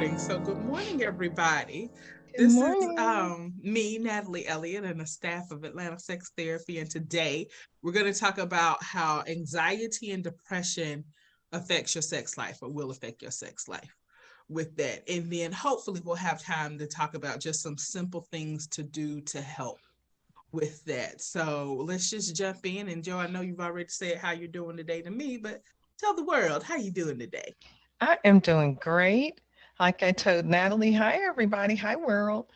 morning. So good morning, everybody. Good This is morning. me, Natalie Elliott, and the staff of Atlanta Sex Therapy. And today we're going to talk about how anxiety and depression affects your sex life or will affect your sex life with that. And then hopefully we'll have time to talk about just some simple things to do to help with that. So let's just jump in. And Joe, I know you've already said how you're doing today to me, but tell the world how you doing today. I am doing great. Like I told Natalie, hi everybody, hi world.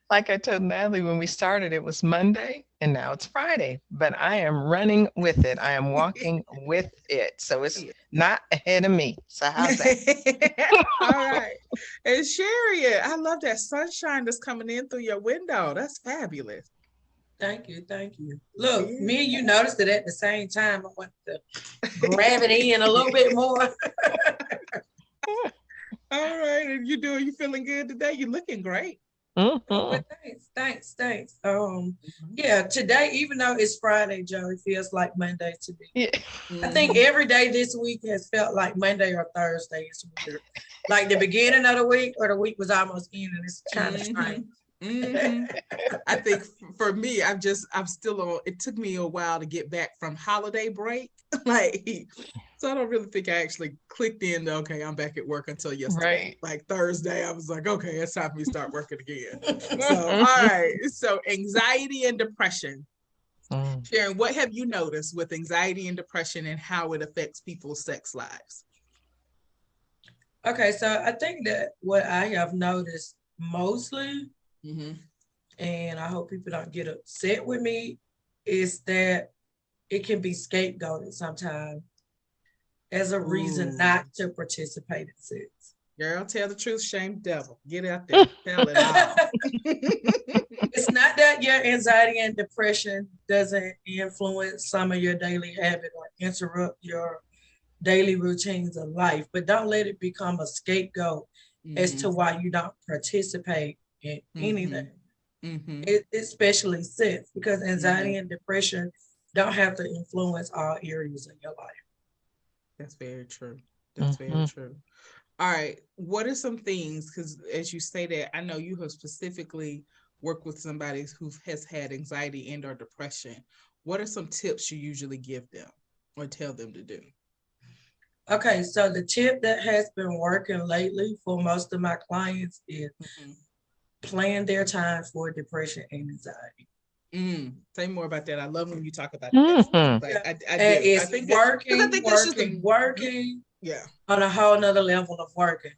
Like I told Natalie when we started, it was Monday and now it's Friday, but I am running with it. I am walking with it. So it's Yeah. not ahead of me. So how's that? All right. And Sherry, I love that sunshine that's coming in through your window. That's fabulous. Thank you, thank you. Look, Yeah. me and you noticed it at the same time. I want to grab it in a little bit more. All right. And you feeling good today? You're looking great. Well, Hmm. thanks. Mhm. Yeah, today, even though it's Friday, Joe, it feels like Monday to me. Yeah. I think Mhm. every day this week has felt like Monday or Thursday. It's weird. Like the beginning of the week or the week was almost ending. It's kind of strange. Mhm. Mhm. I think for me, I'm still on. It took me a while to get back from holiday break, like, so I don't really think I actually clicked in. Okay, I'm back at work until yesterday. Right. Like Thursday, I was like, okay, it's time for me to start working again. So, all Hmm. right. So, anxiety and depression. Mm. Sharon, what have you noticed with anxiety and depression and how it affects people's sex lives? Okay, so I think that what I have noticed mostly, Mm-hmm. and I hope people don't get upset with me, is that it can be scapegoated sometimes as a reason Ooh, not to participate in sex. girl, tell the truth, shame the devil. Get out there, tell it all. It's not that your anxiety and depression doesn't influence some of your daily habit or interrupt your daily routines of life, but don't let it become a scapegoat as Mm-hmm. to why you don't participate in Mm-hmm. anything, Mm-hmm. especially sex, because Mm-hmm. anxiety and depression don't have to influence all areas of your life. That's very true. That's very Hmm. true. All right. What are some things? Because as you say that, I know you have specifically worked with somebody who has had anxiety and or depression. What are some tips you usually give them or tell them to do? Okay, so the tip that has been working lately for most of my clients is Mm-hmm. plan their time for depression and anxiety. Say more about that. I love when you talk about that stuff. Hmm. Like Yeah. I And do. I it's think that because I working, think that's just a working, good. working Yeah. on a whole nother level of working.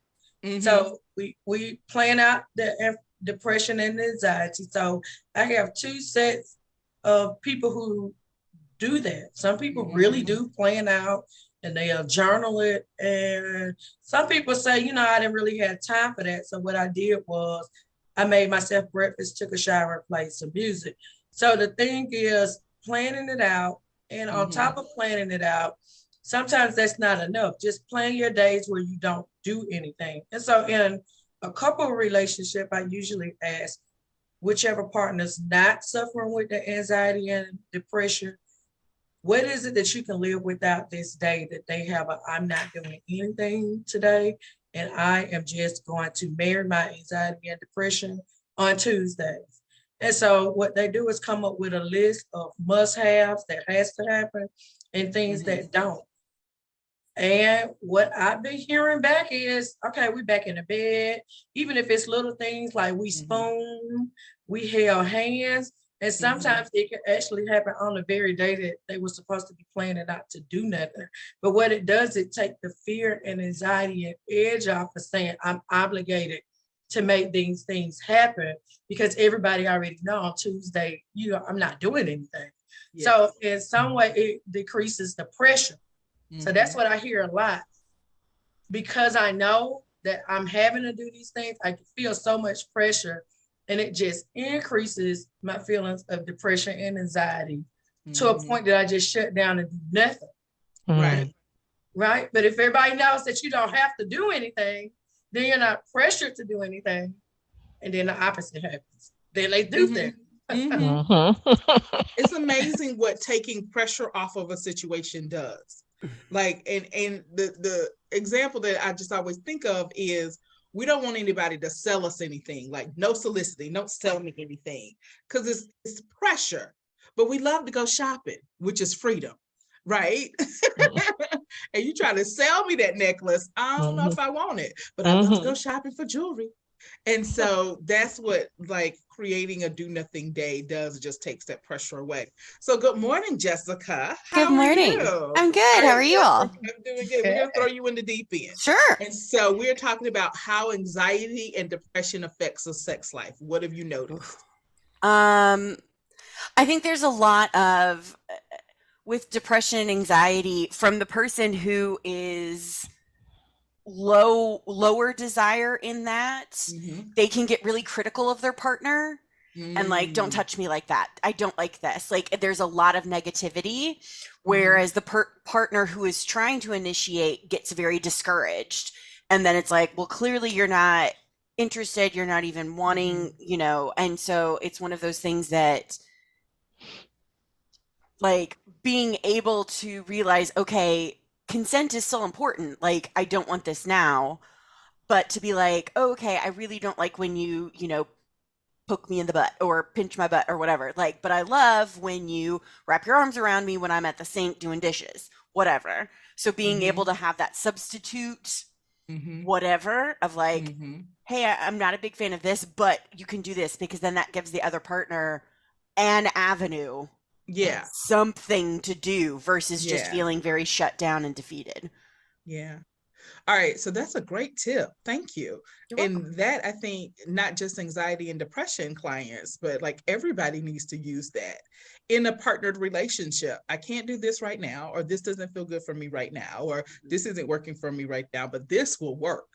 Mm-hmm. So we plan out the depression and anxiety. So I have two sets of people who do that. Some people really Mm-hmm. do plan out and they'll journal it. And some people say, I didn't really have time for that. So what I did was I made myself breakfast, took a shower, and played some music. So the thing is planning it out. And on Mm-hmm. top of planning it out, sometimes that's not enough. Just plan your days where you don't do anything. And so in a couple relationship, I usually ask whichever partner's not suffering with the anxiety and depression, what is it that you can live without this day that they have I'm not doing anything today and I am just going to marry my anxiety and depression on Tuesdays. And so what they do is come up with a list of must-haves that has to happen and things Mm-hmm. that don't. And what I've been hearing back is, okay, we back in the bed, even if it's little things like we Mm-hmm. spoon, we held hands, and Mm-hmm. sometimes it can actually happen on the very day that they were supposed to be planning not to do nothing. But what it does, it take the fear and anxiety and edge off of saying I'm obligated to make these things happen because everybody already know on Tuesday, I'm not doing anything. So Yes. in some way, it decreases the pressure. So Mm-hmm. that's what I hear a lot because I know that I'm having to do these things. I feel so much pressure and it just increases my feelings of depression and anxiety to a Mm-hmm. point that I just shut down and do nothing. Right. Mm. Right. But if everybody knows that you don't have to do anything, then you're not pressured to do anything. And then the opposite happens. Then they do Mm-hmm. things. Mm-hmm. Hmm. It's amazing what taking pressure off of a situation does. Like, and the example that I just always think of is We don't want anybody to sell us anything, like no soliciting, don't sell me anything, because it's pressure. But we love to go shopping, which is freedom, right? And you try to sell me that necklace, I don't know if I want it, but I love to go shopping for jewelry. And so that's what like creating a do nothing day does, just takes that pressure away. So good morning, Jessica. Good morning. I'm good. How are you all? I'm doing good. We're going to throw you in the deep end. Sure. And so we're talking about how anxiety and depression affects a sex life. What have you noticed? I think there's a lot of with depression and anxiety from the person who is lower desire in that they can get really critical of their partner and like, don't touch me like that, I don't like this, like there's a lot of negativity, whereas the partner who is trying to initiate gets very discouraged, and then it's like, well, clearly you're not interested, you're not even wanting, you know. And so it's one of those things that like being able to realize, okay, consent is still important. Like, I don't want this now, but to be like, oh, okay, I really don't like when you know, poke me in the butt or pinch my butt or whatever. Like, but I love when you wrap your arms around me when I'm at the sink doing dishes, whatever. So being able to have that substitute, whatever, of like, hey, I'm not a big fan of this, but you can do this, because then that gives the other partner an avenue. Yeah. Something to do versus just feeling very shut down and defeated. Yeah. All right. So that's a great tip. Thank you. And that, I think, not just anxiety and depression clients, but like everybody needs to use that in a partnered relationship. I can't do this right now, or this doesn't feel good for me right now, or this isn't working for me right now, but this will work.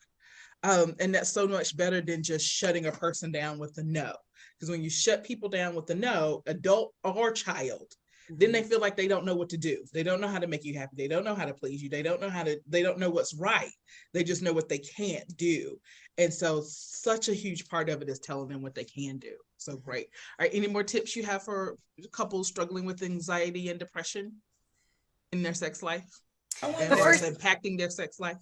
And that's so much better than just shutting a person down with a no. Because when you shut people down with a no, adult or child, then they feel like they don't know what to do. They don't know how to make you happy. They don't know how to please you. They don't know what's right. They just know what they can't do. And so such a huge part of it is telling them what they can do. So great. All right. Any more tips you have for couples struggling with anxiety and depression in their sex life? Or impacting their sex life?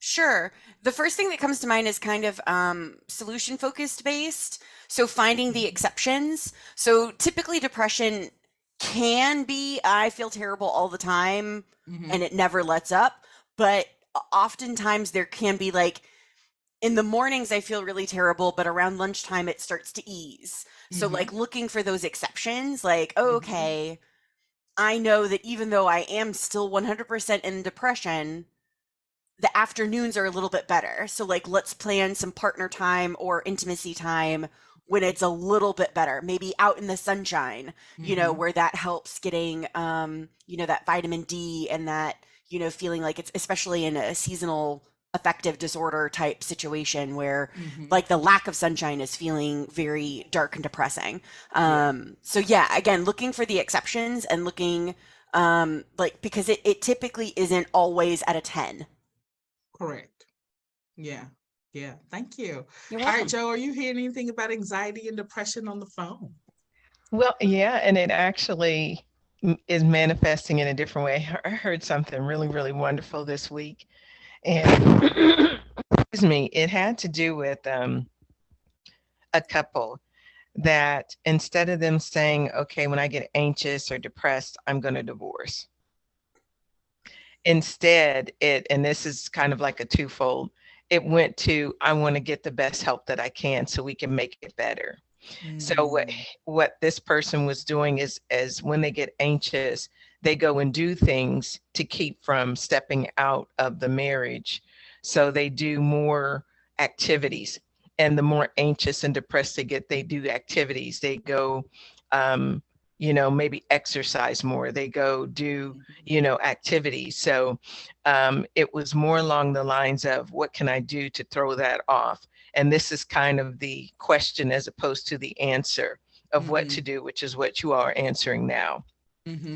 Sure. The first thing that comes to mind is kind of solution focused based. So finding the exceptions. So typically depression can be, I feel terrible all the time and it never lets up. But oftentimes there can be like, in the mornings I feel really terrible, but around lunchtime it starts to ease. So like looking for those exceptions, like, oh, okay, I know that even though I am still 100% in depression, the afternoons are a little bit better. So like, let's plan some partner time or intimacy time when it's a little bit better, maybe out in the sunshine, you know, where that helps getting, you know, that vitamin D and that, you know, feeling like it's, especially in a seasonal affective disorder type situation where like the lack of sunshine is feeling very dark and depressing. So yeah, again, looking for the exceptions and looking, like, because it typically isn't always at a 10. Correct. Yeah. Yeah. Thank you. You're All welcome. right, Joe, are you hearing anything about anxiety and depression on the phone? Well, yeah, and it actually is manifesting in a different way. I heard something really, really wonderful this week, and excuse me, it had to do with a couple that instead of them saying, okay, when I get anxious or depressed, I'm going to divorce. Instead, and this is kind of like a twofold, it went to, I want to get the best help that I can so we can make it better. So what this person was doing is when they get anxious, they go and do things to keep from stepping out of the marriage. So they do more activities, and the more anxious and depressed they get, they do activities. They go, you know, maybe exercise more. They go do, you know, activities. So it was more along the lines of, what can I do to throw that off? And this is kind of the question as opposed to the answer of what to do, which is what you are answering now.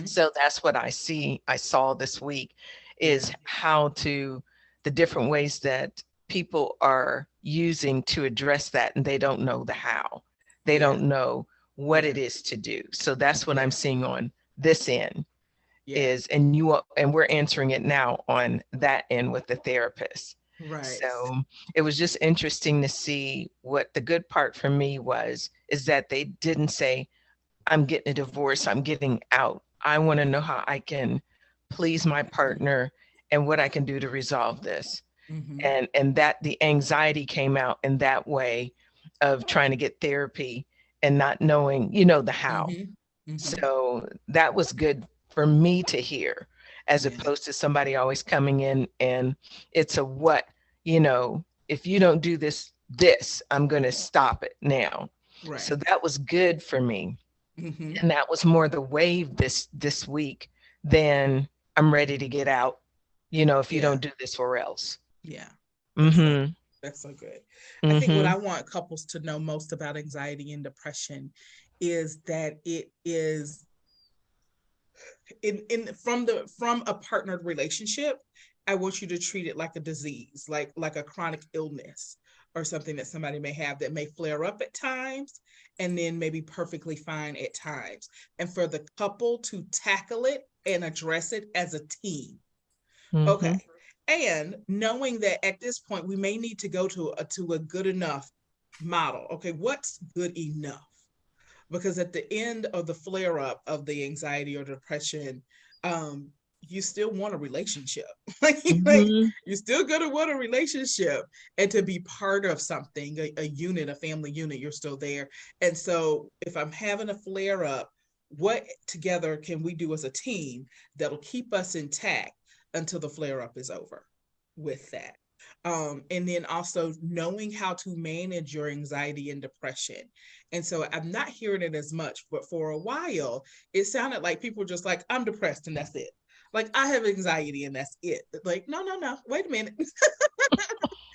So that's what I saw this week is how to, the different ways that people are using to address that, and they don't know the how. They don't know what it is to do. So that's what I'm seeing on this end is, and we're answering it now on that end with the therapist. Right. So it was just interesting to see what the good part for me is that they didn't say, I'm getting a divorce, I'm getting out. I want to know how I can please my partner and what I can do to resolve this. Mm-hmm. And that the anxiety came out in that way of trying to get therapy and not knowing, the how. Mm-hmm. Mm-hmm. So that was good for me to hear, as Yeah. opposed to somebody always coming in and it's a what, if you don't do this, I'm going to stop it now. So Right. that was good for me. Mm-hmm. And that was more the wave this week than I'm ready to get out, if you Yeah. don't do this or else. Yeah. That's so Mhm. that's so good. I think what I Mhm. want couples to know most about anxiety and depression is that it is in from a partnered relationship. I want you to treat it like a disease, like a chronic illness or something that somebody may have that may flare up at times and then maybe perfectly fine at times. And for the couple to tackle it and address it as a team. Mhm. Okay. And knowing that at this point we may need to go to a good enough model. Okay, what's good enough? Because at the end of the flare up of the anxiety or depression, um, you still want a relationship. like Mhm. you're still gonna want a relationship and to be part of something, a unit, a family unit. You're still there. And so if I'm having a flare up, what together can we do as a team that'll keep us intact until the flare up is over with that? And then also knowing how to manage your anxiety and depression. And so I'm not hearing it as much, but for a while, it sounded like people were just like, I'm depressed and that's it. Like, I have anxiety and that's it. Like, no, no, no, wait a minute.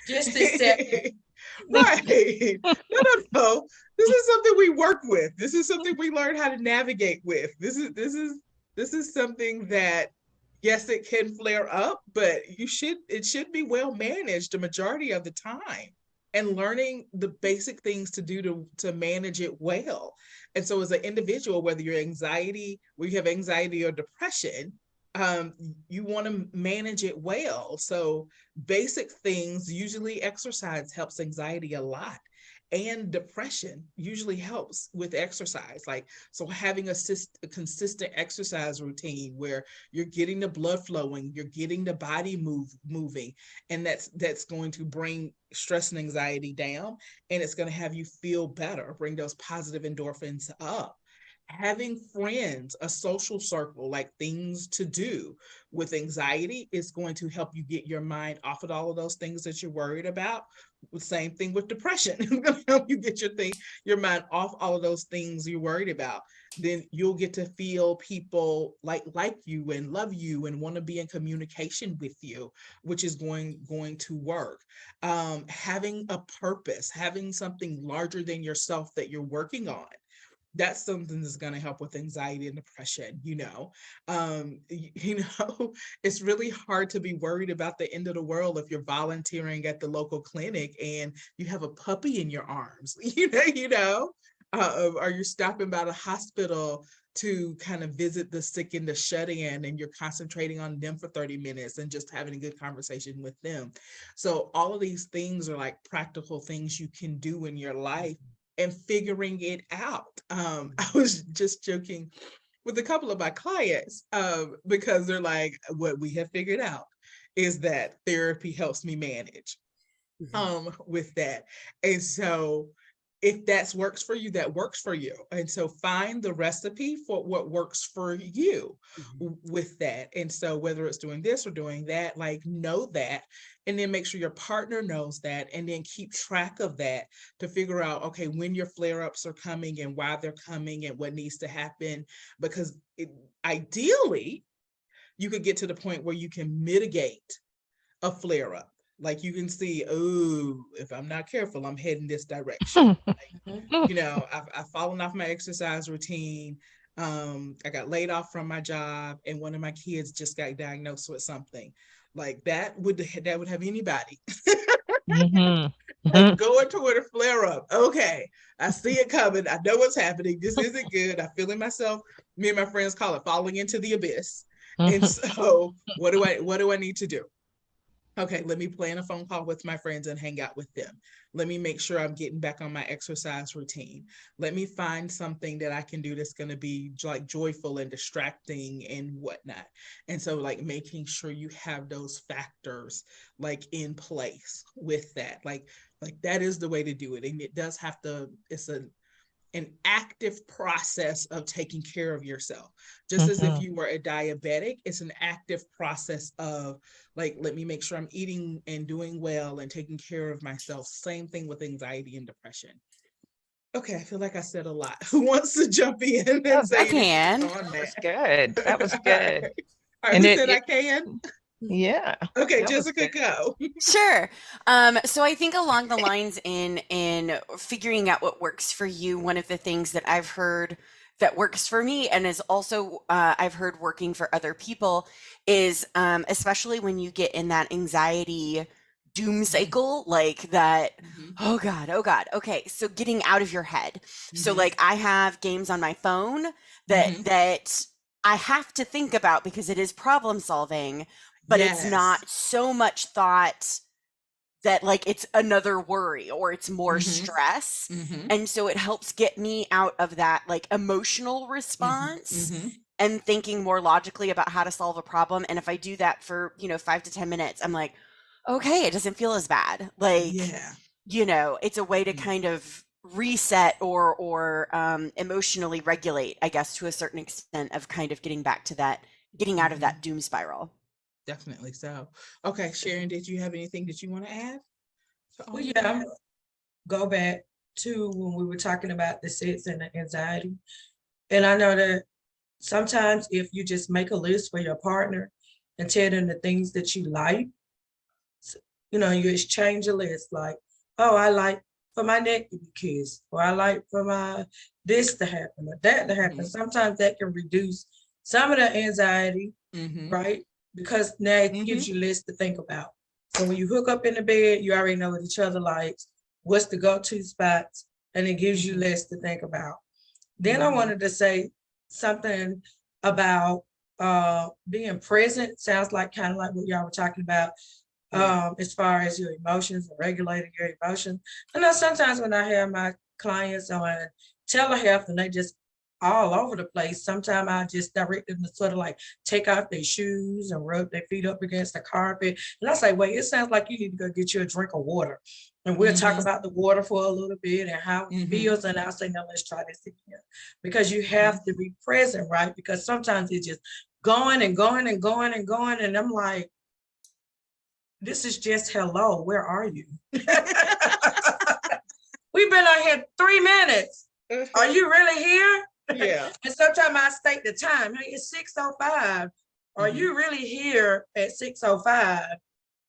Just accept Right. No, no, no. This is something we work with. This is something we learn how to navigate with. This is something that, yes, it can flare up, but it should be well managed the majority of the time. And learning the basic things to do to manage it well. And so as an individual, whether you have anxiety or depression, um, you want to manage it well. So basic things, usually exercise helps anxiety a lot, and depression usually helps with exercise. Like, so having a consistent exercise routine where you're getting the blood flowing, you're getting the body moving, and that's going to bring stress and anxiety down, and it's going to have you feel better, bring those positive endorphins up. Having friends, a social circle, like things to do with anxiety, is going to help you get your mind off of all of those things that you're worried about. The same thing with depression. It's going to help you get your mind off all of those things you're worried about. Then you'll get to feel people like you and love you and want to be in communication with you, which is going to work. Having a purpose, having something larger than yourself that you're working on, that's something that's going to help with anxiety and depression. It's really hard to be worried about the end of the world if you're volunteering at the local clinic and you have a puppy in your arms. Or you're stopping by the hospital to kind of visit the sick and the shut in, and you're concentrating on them for 30 minutes and just having a good conversation with them. So all of these things are like practical things you can do in your life and figuring it out. I was just joking with a couple of my clients, because they're like, what we have figured out is that therapy helps me manage with that. And so if that works for you, that works for you. And so find the recipe for what works for you with that. And so whether it's doing this or doing that, like, know that, and then make sure your partner knows that, and then keep track of that to figure out, okay, when your flare-ups are coming and why they're coming and what needs to happen. Because ideally, you could get to the point where you can mitigate a flare up. Like, you can see, oh, if I'm not careful, I'm heading this direction. I've fallen off my exercise routine. I got laid off from my job, and one of my kids just got diagnosed with something like that would have anybody Mhm. like Mhm. going toward a flare up. Okay, I see it coming. I know what's happening. This isn't good. I feel it myself. Me and my friends call it falling into the abyss. And Mhm. so, what do I need to do? Okay, let me plan a phone call with my friends and hang out with them. Let me make sure I'm getting back on my exercise routine. Let me find something that I can do that's going to be like joyful and distracting and whatnot. And so, like, making sure you have those factors like in place with that. Like that is the way to do it. And it does have to, it's an active process of taking care of yourself. Just as if you were a diabetic, it's an active process of like, let me make sure I'm eating and doing well and taking care of myself. Same thing with anxiety and depression. Okay, I feel like I said a lot. Who wants to jump in Oh, and I say anything can. on that was that? good. That was good. All right, And who it, said I it can? yeah, Okay, that was Jessica, good. go. Sure. So I think along the lines in figuring out what works for you, one of the things that I've heard that works for me and is also I've heard working for other people is especially when you get in that anxiety doom cycle, like that, Mm-hmm. oh God, okay. So getting out of your head. So Mm-hmm. like I have games on my phone that Mm-hmm. I have to think about because it is problem solving, but it's Yes. not so much thought that like it's another worry or it's more Mm-hmm. stress. Mm-hmm. And so it helps get me out of that like emotional Mm-hmm. response Mm-hmm. and thinking more logically about how to solve a problem. And if I do that for, 5 to 10 minutes, I'm like, okay, it doesn't feel as bad. Like, Yeah. it's a way to Yeah. kind of reset or emotionally regulate, I guess, to a certain extent of kind of getting back to that, getting out of Mm-hmm. that doom spiral. Definitely so. Okay, Sharon, did you have anything that you want to add to Well, all of yeah, that? I'm go back to when we were talking about the sex and the anxiety. And I know that sometimes if you just make a list for your partner and tell them the things that you like, you exchange a list like, oh, I like for my neck to be kissed, or I like for my this to happen or that to happen. Mm-hmm. Sometimes that can reduce some of the anxiety, Mm-hmm. right? Because now it Mm-hmm. gives you lists to think about. So when you hook up in the bed, you already know what each other likes, what's the go-to spots, and it gives you Mm-hmm. lists to think about. Then I Mm-hmm. wanted to say something about being present. Sounds like kind of like what y'all were talking about, Yeah. as far as your emotions and regulating your emotions. I know sometimes when I have my clients on telehealth and they just all over the place, sometimes I just direct them to sort of like take off their shoes and rub their feet up against the carpet. And I say, wait, it sounds like you need to go get you a drink of water. And we'll talk Mm-hmm. about the water for a little bit and how it Mm-hmm. feels. And I'll say, no, let's try this again. Because you Mm-hmm. have to be present, right? Because sometimes it's just going and going and going and going. And I'm like, this is just hello. Where are you? We've been on here 3 minutes. Are you really here? Yeah. And sometimes I state the time. Hey, it's 6:05. Are Mm-hmm. you really here at 6:05?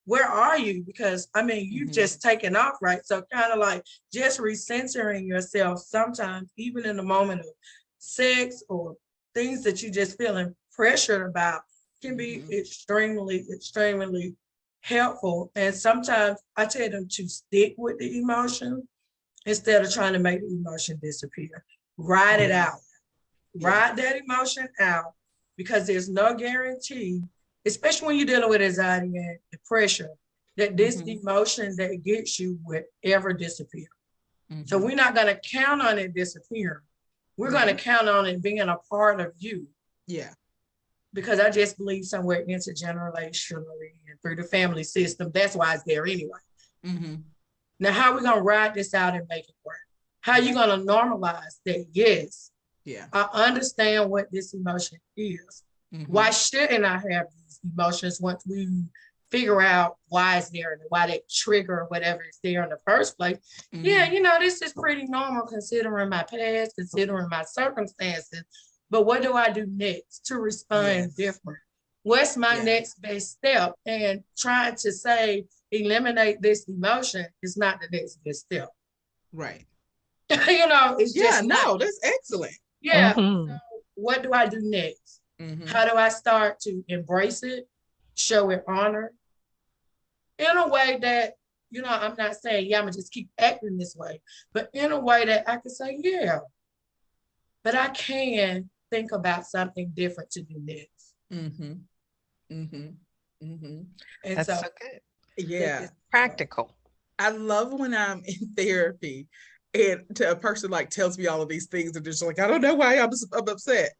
Where are you? Because I mean, you've Mm-hmm. just taken off, right? So kind of like just recentering yourself sometimes, even in the moment of sex or things that you just feeling pressured about, can be Mm-hmm. extremely, extremely helpful. And sometimes I tell them to stick with the emotion instead of trying to make the emotion disappear. Ride it Yeah. out. Yeah. Ride that emotion out, because there's no guarantee, especially when you're dealing with anxiety and depression, that this Mm-hmm. emotion that gets you would ever disappear. So Mm-hmm. we're not going to count on it disappearing. We're going to Right. count on it being a part of you, Yeah. because I just believe somewhere intergenerationally and through the family system, that's why it's there anyway. Mm-hmm. Now, how are we going to ride this out and make it work? How are you Right. going to normalize that? Yes, Yeah. I understand what this emotion is. Mm-hmm. Why shouldn't I have these emotions once we figure out why it's there and why that trigger or whatever is there in the first place? Yeah, Mm-hmm. this is pretty normal considering my past, considering my circumstances. But what do I do next to respond Yes. different? What's my Yeah. next best step? And trying to say eliminate this emotion is not the next best step. Right. It's Yeah. just not. No, that's excellent. Yeah. So Mhm. what do I do next? Mm-hmm. How do I start to embrace it, show it honor in a way that, I'm not saying, yeah, I'm gonna just keep acting this way, but in a way that I can say, yeah, but I can think about something different to do next. Mm-hmm. Mm-hmm. Mm-hmm. And That's so so good. Yeah. Practical. I love when I'm in therapy and a person like tells me all of these things and they're just like, I don't know why I'm upset.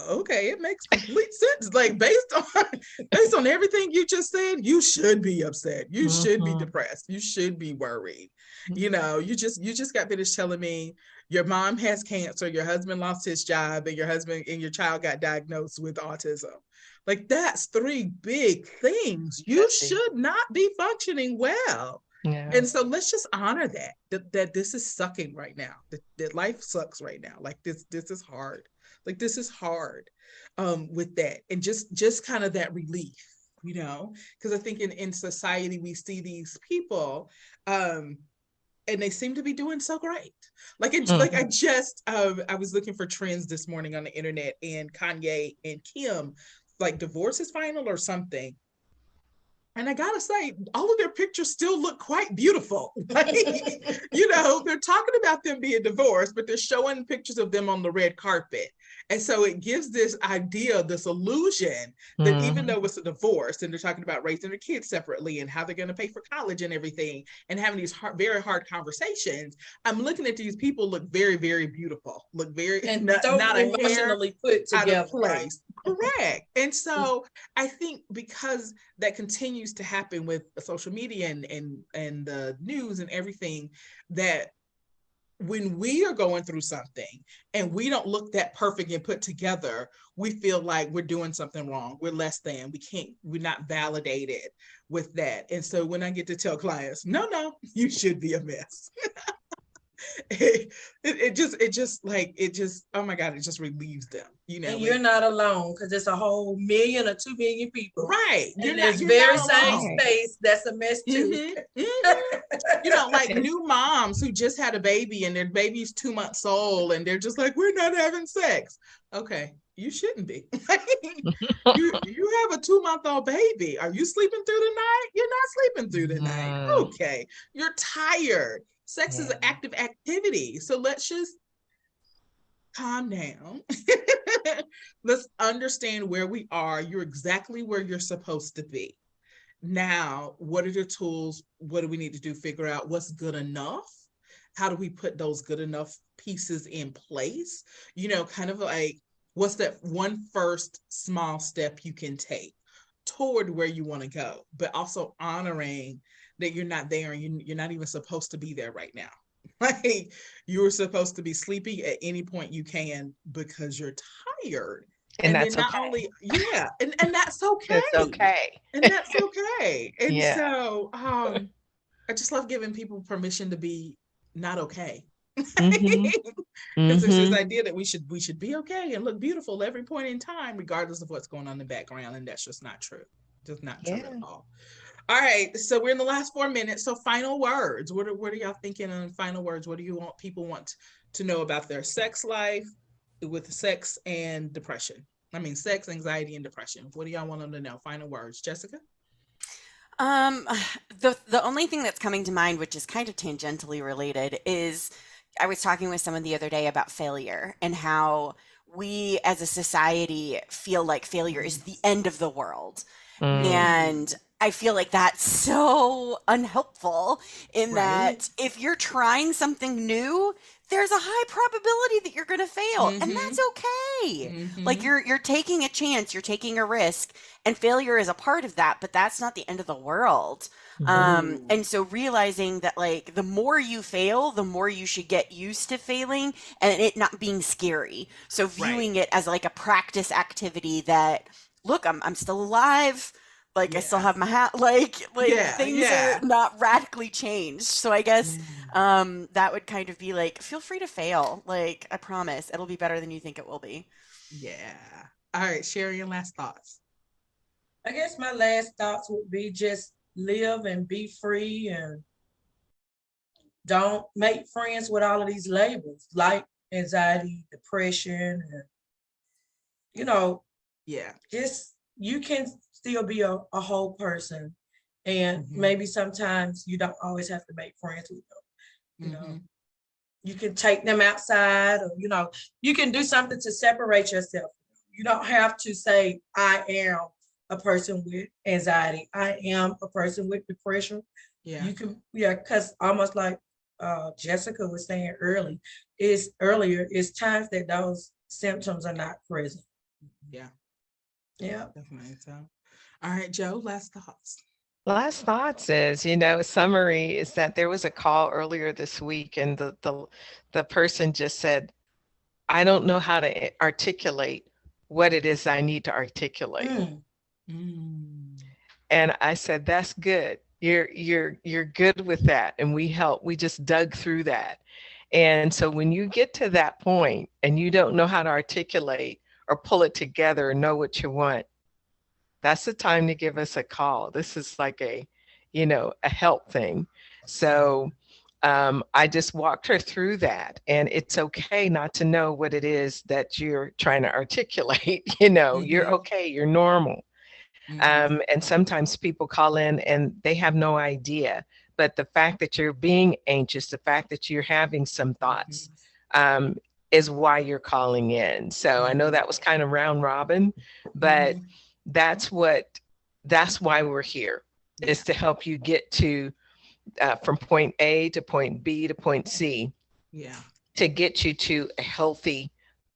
Okay, it makes complete sense. Like based on everything you just said, you should be upset. You should be depressed. You should be worried. You know, you just got finished telling me your mom has cancer, your husband lost his job, and your child got diagnosed with autism. Like that's three big things. You should not be functioning well. Yeah. And so let's just honor that this is sucking right now. That life sucks right now. Like this is hard. Like this is hard with that. And just kind of that relief, you know, because I think in society we see these people and they seem to be doing so great. Like I was looking for trends this morning on the internet, and Kanye and Kim, like divorce is final or something. And I gotta say, all of their pictures still look quite beautiful. Like, you know, they're talking about them being divorced, but they're showing pictures of them on the red carpet. And so it gives this idea, this illusion that even though it's a divorce and they're talking about raising their kids separately and how they're going to pay for college and everything and having these very hard conversations, I'm looking at these people look very, very beautiful, look very and not emotionally put together. Out of place. Right? Correct. And so I think because that continues to happen with social media and the news and everything, that when we are going through something and we don't look that perfect and put together, we feel like we're doing something wrong. We're less than. We're not validated with that. And so when I get to tell clients, no, you should be a mess. it just oh my God, it just relieves them, you know. And you're not alone, because it's a whole 1 million or 2 million people, right? And this very same space that's a mess too. You know, like new moms who just had a baby and their baby's 2 months old and they're just like, we're not having sex. Okay, you shouldn't be. You have a 2-month-old baby. Are you sleeping through the night? You're not sleeping through the night. Okay, you're tired. Sex is an active activity. So let's just calm down. Let's understand where we are. You're exactly where you're supposed to be. Now, what are the tools? What do we need to do? Figure out what's good enough. How do we put those good enough pieces in place? You know, kind of like, what's that one first small step you can take toward where you want to go, but also honoring that you're not there and you're not even supposed to be there right now. Like you're supposed to be sleeping at any point you can because you're tired. And that's not okay. only, yeah, and that's okay. It's okay. And that's okay. And so yeah. I just love giving people permission to be not okay. Because there's this idea that we should be okay and look beautiful every point in time, regardless of what's going on in the background. And that's just not true. Just not true at all. All right, so we're in the last 4 minutes. So final words. What are y'all thinking on final words? What do you want people want to know about their sex life with sex and depression? I mean, sex, anxiety, and depression. What do y'all want them to know? Final words, Jessica? The only thing that's coming to mind, which is kind of tangentially related, is I was talking with someone the other day about failure and how we as a society feel like failure is the end of the world. And I feel like that's so unhelpful in that if you're trying something new, there's a high probability that you're going to fail, and that's okay. Like you're taking a chance, you're taking a risk, and failure is a part of that, but that's not the end of the world. And so realizing that like the more you fail, the more you should get used to failing and it not being scary. So viewing it as like a practice activity that, look, I'm still alive. Like I still have my hat, like things are not radically changed. So I guess that would kind of be like, feel free to fail. Like I promise it'll be better than you think it will be. Yeah. All right, share your last thoughts. I guess my last thoughts would be just live and be free and don't make friends with all of these labels like anxiety, depression, and you know, just you can still be a whole person, and maybe sometimes you don't always have to make friends with them. You know, you can take them outside, or you know, you can do something to separate yourself. You don't have to say I am a person with anxiety. I am a person with depression. Yeah. You can, yeah, because almost like Jessica was saying earlier, it's times that those symptoms are not present. Yeah. Yeah. Definitely. So, all right, Joe, last thoughts. Last thoughts is, summary is that there was a call earlier this week, and the person just said, I don't know how to articulate what it is I need to articulate. Mm. Mm. And I said, that's good. You're good with that. And we help. We just dug through that. And so when you get to that point and you don't know how to articulate or pull it together or know what you want, that's the time to give us a call. This is like a help thing. So I just walked her through that. And it's okay not to know what it is that you're trying to articulate. You're Mm-hmm. okay, you're normal. Mm-hmm. And sometimes people call in and they have no idea. But the fact that you're being anxious, the fact that you're having some thoughts, um, is why you're calling in. So I know Mm-hmm. that was kind of round robin, but Mm-hmm. that's why we're here, Yeah. is to help you get to from point A to point B to point C, Yeah. to get you to a healthy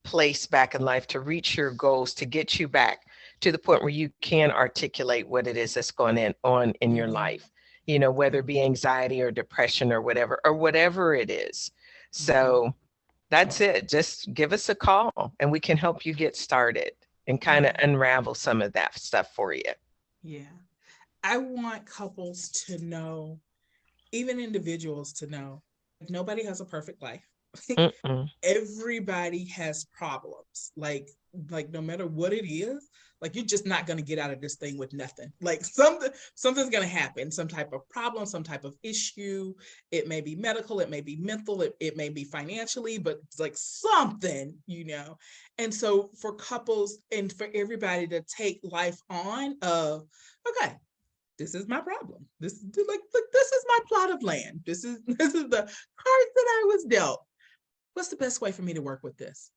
place back in life, to reach your goals, to get you back to the point where you can articulate what it is that's going on in your Mm-hmm. life, whether it be anxiety or depression or whatever it is. Mm-hmm. So that's it. Just give us a call and we can help you get started and kind of Yeah. unravel some of that stuff for you. Yeah. I want couples to know, even individuals to know, nobody has a perfect life. Mm-mm. Everybody has problems. Like no matter what it is, like you're just not gonna get out of this thing with nothing. Like something's gonna happen, some type of problem, some type of issue. It may be medical, it may be mental, it may be financially, but it's like something. And so for couples and for everybody to take life on okay, this is my problem. This is like this is my plot of land. This is the cards that I was dealt. What's the best way for me to work with this?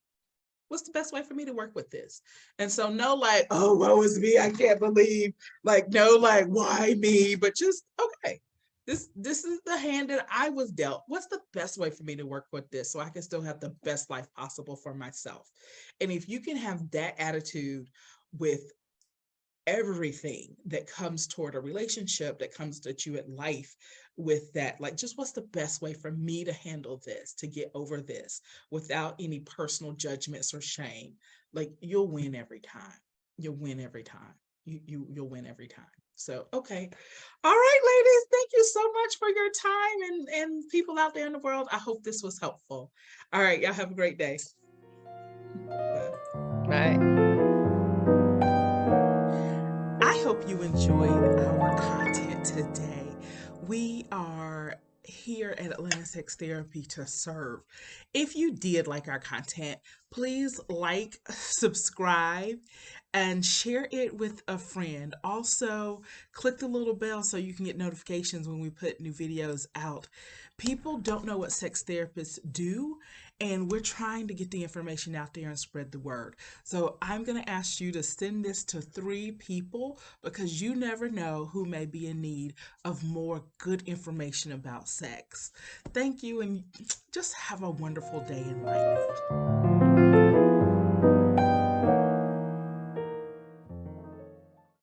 What's the best way for me to work with this? And so no, like, oh, woe is me, I can't believe, like, no, like, why me? But just okay. This is the hand that I was dealt. What's the best way for me to work with this so I can still have the best life possible for myself? And if you can have that attitude with everything that comes toward a relationship, that comes at you at life, with that, like, just what's the best way for me to handle this, to get over this without any personal judgments or shame, like, you'll win every time. You'll win every time. You'll win every time. So okay, all right, ladies, thank you so much for your time, and people out there in the world, I hope this was helpful. All right, y'all have a great day. Bye. Right. I hope you enjoyed our content today. We are here at Atlanta Sex Therapy to serve. If you did like our content, please like, subscribe, and share it with a friend. Also, click the little bell so you can get notifications when we put new videos out. People don't know what sex therapists do, and we're trying to get the information out there and spread the word. So I'm going to ask you to send this to 3 people, because you never know who may be in need of more good information about sex. Thank you, and just have a wonderful day in life.